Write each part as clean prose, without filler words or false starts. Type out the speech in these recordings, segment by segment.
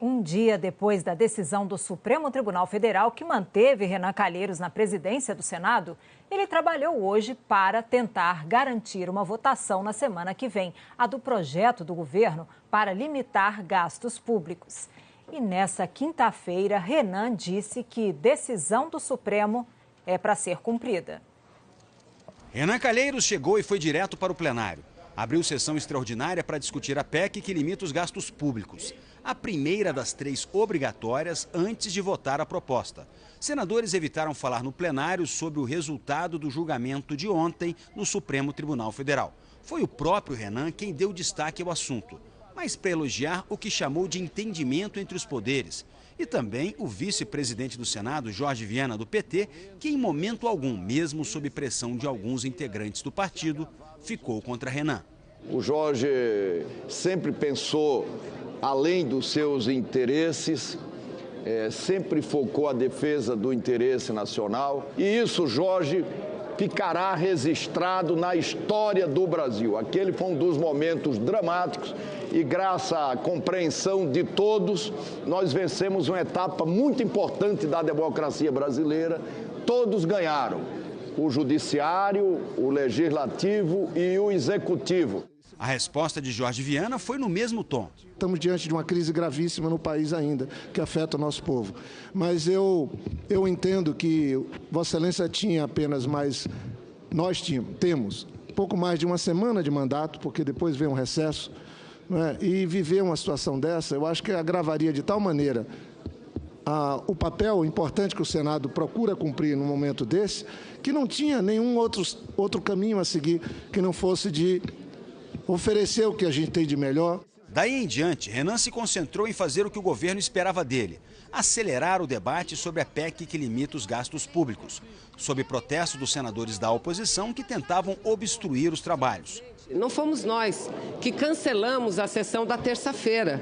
Um dia depois da decisão do Supremo Tribunal Federal que manteve Renan Calheiros na presidência do Senado, ele trabalhou hoje para tentar garantir uma votação na semana que vem, a do projeto do governo para limitar gastos públicos. E nessa quinta-feira, Renan disse que decisão do Supremo é para ser cumprida. Renan Calheiros chegou e foi direto para o plenário. Abriu sessão extraordinária para discutir a PEC que limita os gastos públicos. A primeira das 3 obrigatórias antes de votar a proposta. Senadores evitaram falar no plenário sobre o resultado do julgamento de ontem no Supremo Tribunal Federal. Foi o próprio Renan quem deu destaque ao assunto, mas para elogiar o que chamou de entendimento entre os poderes. E também o vice-presidente do Senado, Jorge Viana, do PT, que em momento algum, mesmo sob pressão de alguns integrantes do partido, ficou contra Renan. O Jorge sempre pensou além dos seus interesses, sempre focou a defesa do interesse nacional. E isso, Jorge, ficará registrado na história do Brasil. Aquele foi um dos momentos dramáticos e, graças à compreensão de todos, nós vencemos uma etapa muito importante da democracia brasileira. Todos ganharam, o judiciário, o legislativo e o executivo. A resposta de Jorge Viana foi no mesmo tom. Estamos diante de uma crise gravíssima no país ainda, que afeta o nosso povo. Mas eu entendo que Vossa Excelência tinha apenas mais... Nós temos pouco mais de uma semana de mandato, porque depois vem um recesso, né? E viver uma situação dessa, eu acho que agravaria de tal maneira o papel importante que o Senado procura cumprir num momento desse, que não tinha nenhum outro caminho a seguir que não fosse de oferecer o que a gente tem de melhor. Daí em diante, Renan se concentrou em fazer o que o governo esperava dele: acelerar o debate sobre a PEC que limita os gastos públicos, sob protesto dos senadores da oposição que tentavam obstruir os trabalhos. Não fomos nós que cancelamos a sessão da terça-feira.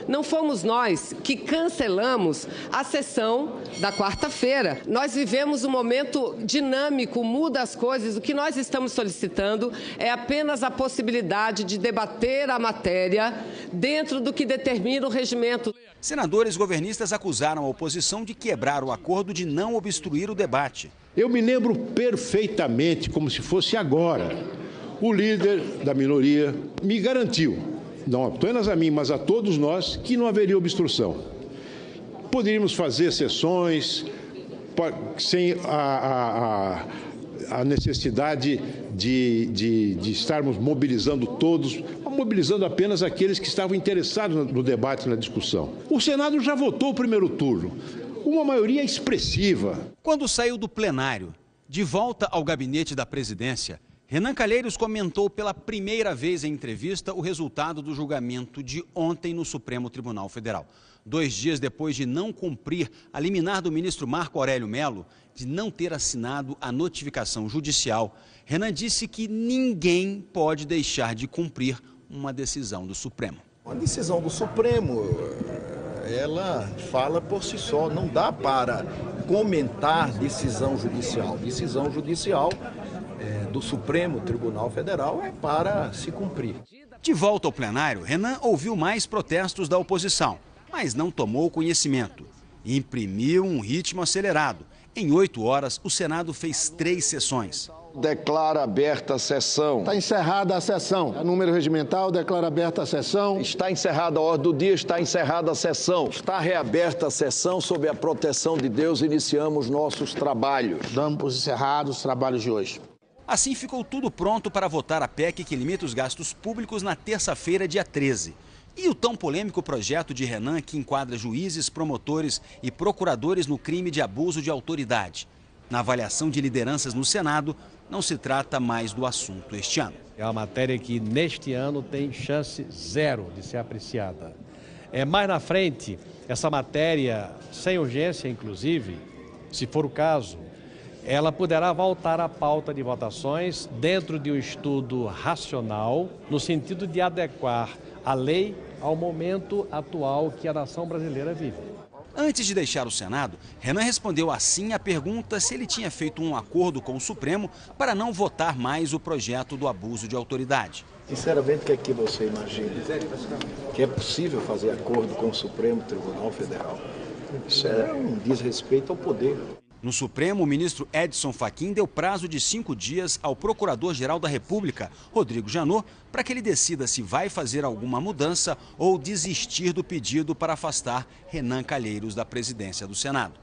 Não fomos nós que cancelamos a sessão da quarta-feira. Nós vivemos um momento dinâmico, muda as coisas. O que nós estamos solicitando é apenas a possibilidade de debater a matéria dentro do que determina o regimento. Senadores governistas acusaram a oposição de quebrar o acordo de não obstruir o debate. Eu me lembro perfeitamente, como se fosse agora, o líder da minoria me garantiu, não apenas a mim, mas a todos nós, que não haveria obstrução. Poderíamos fazer sessões sem a necessidade de estarmos mobilizando todos, mobilizando apenas aqueles que estavam interessados no debate, na discussão. O Senado já votou o primeiro turno, uma maioria expressiva. Quando saiu do plenário, de volta ao gabinete da presidência, Renan Calheiros comentou pela primeira vez em entrevista o resultado do julgamento de ontem no Supremo Tribunal Federal. 2 dias depois de não cumprir a liminar do ministro Marco Aurélio Mello de não ter assinado a notificação judicial, Renan disse que ninguém pode deixar de cumprir uma decisão do Supremo. A decisão do Supremo, ela fala por si só, não dá para comentar decisão judicial. Decisão judicial do Supremo Tribunal Federal é para se cumprir. De volta ao plenário, Renan ouviu mais protestos da oposição, mas não tomou conhecimento. Imprimiu um ritmo acelerado. Em 8 horas, o Senado fez 3 sessões. Declara aberta a sessão. Está encerrada a sessão. O número regimental declara aberta a sessão. Está encerrada a ordem do dia, está encerrada a sessão. Está reaberta a sessão, sob a proteção de Deus, iniciamos nossos trabalhos. Damos por encerrados os trabalhos de hoje. Assim ficou tudo pronto para votar a PEC que limita os gastos públicos na terça-feira, dia 13. E o tão polêmico projeto de Renan que enquadra juízes, promotores e procuradores no crime de abuso de autoridade. Na avaliação de lideranças no Senado, não se trata mais do assunto este ano. É uma matéria que neste ano tem chance zero de ser apreciada. Mais na frente, essa matéria, sem urgência inclusive, se for o caso, ela poderá voltar à pauta de votações dentro de um estudo racional, no sentido de adequar a lei ao momento atual que a nação brasileira vive. Antes de deixar o Senado, Renan respondeu assim à pergunta se ele tinha feito um acordo com o Supremo para não votar mais o projeto do abuso de autoridade. Sinceramente, o que é que você imagina? Que é possível fazer acordo com o Supremo Tribunal Federal? Isso é um desrespeito ao poder. No Supremo, o ministro Edson Fachin deu prazo de 5 dias ao Procurador-Geral da República, Rodrigo Janot, para que ele decida se vai fazer alguma mudança ou desistir do pedido para afastar Renan Calheiros da presidência do Senado.